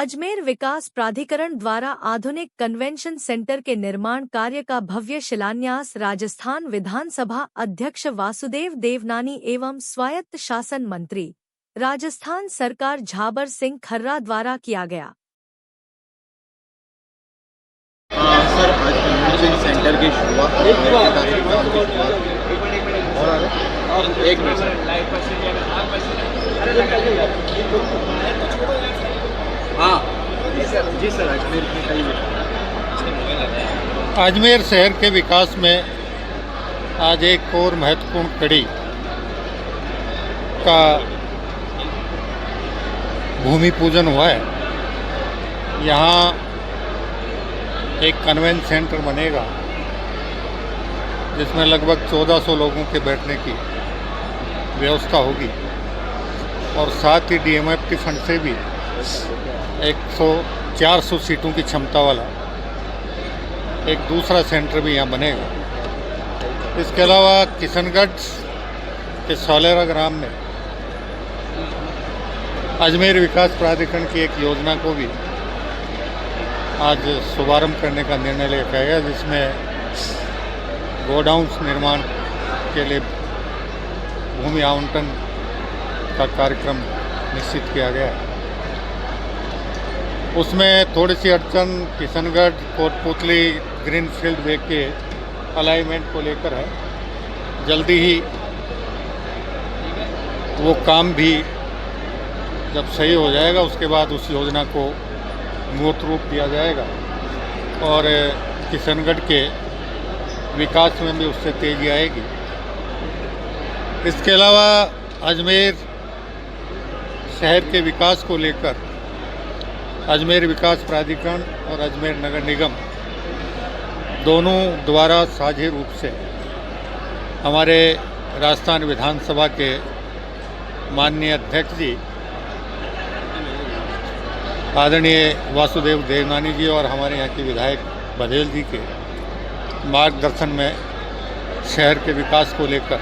अजमेर विकास प्राधिकरण द्वारा आधुनिक कन्वेंशन सेंटर के निर्माण कार्य का भव्य शिलान्यास राजस्थान विधानसभा अध्यक्ष वासुदेव देवनानी एवं स्वायत्त शासन मंत्री राजस्थान सरकार झाबर सिंह खर्रा द्वारा किया गया। सर, आज कन्वेंशन सेंटर की शुरुआत एक मिनट जी सर अजमेर की कई अजमेर शहर के विकास में आज एक और महत्वपूर्ण कड़ी का भूमि पूजन हुआ है। यहाँ एक कन्वेंशन सेंटर बनेगा जिसमें लगभग 1400 लोगों के बैठने की व्यवस्था होगी और साथ ही डीएमएफ फंड से भी 400 सीटों की क्षमता वाला एक दूसरा सेंटर भी यहाँ बनेगा। इसके अलावा किशनगढ़ के सोलेरा ग्राम में अजमेर विकास प्राधिकरण की एक योजना को भी आज शुभारंभ करने का निर्णय लिया गया, जिसमें गोडाउन्स निर्माण के लिए भूमि आवंटन का कार्यक्रम निश्चित किया गया है। उसमें थोड़ी सी अड़चन किशनगढ़ कोटपुतली ग्रीनफील्ड वे के अलाइनमेंट को लेकर है। जल्दी ही वो काम भी जब सही हो जाएगा उसके बाद उस योजना को मूर्त रूप दिया जाएगा और किशनगढ़ के विकास में भी उससे तेजी आएगी। इसके अलावा अजमेर शहर के विकास को लेकर अजमेर विकास प्राधिकरण और अजमेर नगर निगम दोनों द्वारा साझे रूप से हमारे राजस्थान विधानसभा के माननीय अध्यक्ष जी आदरणीय वासुदेव देवनानी जी और हमारे यहाँ के विधायक बघेल जी के मार्गदर्शन में शहर के विकास को लेकर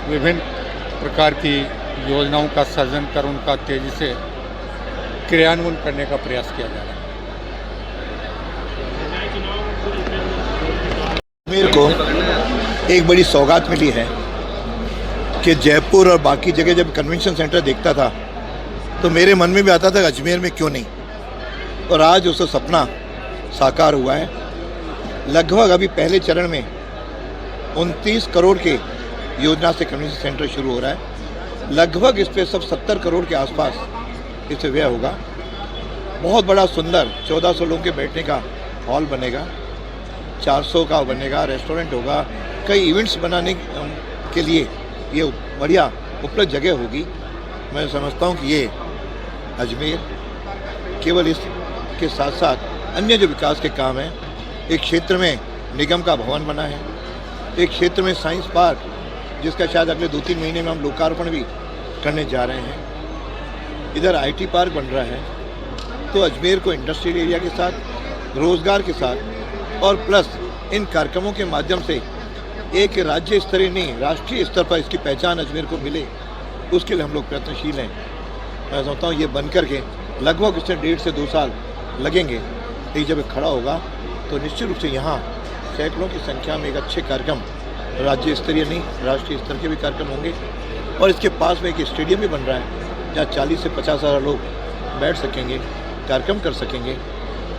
विभिन्न प्रकार की योजनाओं का सृजन कर उनका तेजी से क्रियान्वयन करने का प्रयास किया जा रहा है। अजमेर को एक बड़ी सौगात मिली है कि जयपुर और बाकी जगह जब कन्वेंशन सेंटर देखता था तो मेरे मन में भी आता था अजमेर में क्यों नहीं, और आज उसका सपना साकार हुआ है। लगभग अभी पहले चरण में 29 करोड़ के योजना से कन्वेंशन सेंटर शुरू हो रहा है। लगभग इस पर सब 70 करोड़ के आसपास इससे व्यय होगा। बहुत बड़ा सुंदर 1400 लोगों के बैठने का हॉल बनेगा, 400 का बनेगा, रेस्टोरेंट होगा, कई इवेंट्स बनाने के लिए ये बढ़िया उपलब्ध जगह होगी। मैं समझता हूँ कि ये अजमेर केवल इसके साथ साथ अन्य जो विकास के काम हैं, एक क्षेत्र में निगम का भवन बना है, एक क्षेत्र में साइंस पार्क जिसका शायद अगले 2-3 महीने में हम लोकार्पण भी करने जा रहे हैं, इधर आईटी पार्क बन रहा है। तो अजमेर को इंडस्ट्रियल एरिया के साथ, रोज़गार के साथ और प्लस इन कार्यक्रमों के माध्यम से एक राज्य स्तरीय नहीं राष्ट्रीय स्तर पर इसकी पहचान अजमेर को मिले, उसके लिए हम लोग प्रयत्नशील हैं। मैं समझता हूँ ये बन कर के लगभग इससे 1.5 से 2 साल लगेंगे। ये जब खड़ा होगा तो निश्चित रूप से यहाँ सैकड़ों की संख्या में एक अच्छे कार्यक्रम, राज्य स्तरीय नहीं राष्ट्रीय स्तर के भी कार्यक्रम होंगे। और इसके पास में एक स्टेडियम भी बन रहा है जहाँ 40 से 50 हज़ार लोग बैठ सकेंगे, कार्यक्रम कर सकेंगे।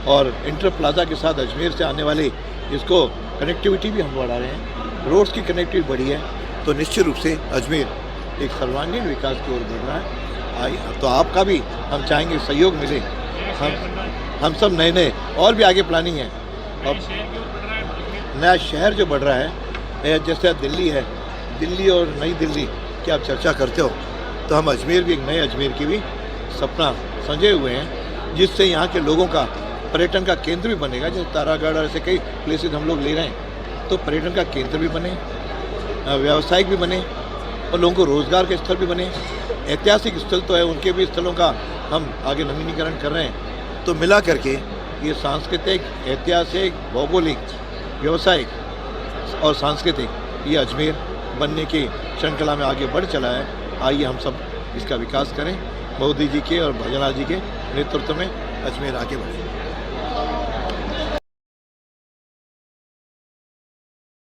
और इंटर प्लाजा के साथ अजमेर से आने वाले इसको कनेक्टिविटी भी हम बढ़ा रहे हैं, रोड्स की कनेक्टिविटी बढ़ी है। तो निश्चित रूप से अजमेर एक सर्वांगीण विकास की ओर बढ़ रहा है। तो आपका भी हम चाहेंगे सहयोग मिले। हम सब नए और भी आगे प्लानिंग है। अब नया शहर जो बढ़ रहा है, जैसे दिल्ली है, दिल्ली और नई दिल्ली की आप चर्चा करते हो, तो हम अजमेर भी एक नए अजमेर की भी सपना संजोए हुए हैं, जिससे यहाँ के लोगों का पर्यटन का केंद्र भी बनेगा। जैसे तारागढ़ और ऐसे कई प्लेसेस हम लोग ले रहे हैं, तो पर्यटन का केंद्र भी बने, व्यावसायिक भी बने और लोगों को रोज़गार के स्थल भी बने। ऐतिहासिक स्थल तो है, उनके भी स्थलों का हम आगे नवीनीकरण कर रहे हैं। तो मिला करके ये सांस्कृतिक, ऐतिहासिक, भौगोलिक, व्यावसायिक और सांस्कृतिक ये अजमेर बनने की श्रृंखला में आगे बढ़ चला है। आइए हम सब इसका विकास करें मोदी जी के और भजनाथ जी के नेतृत्व में अजमेर आगे बढ़े।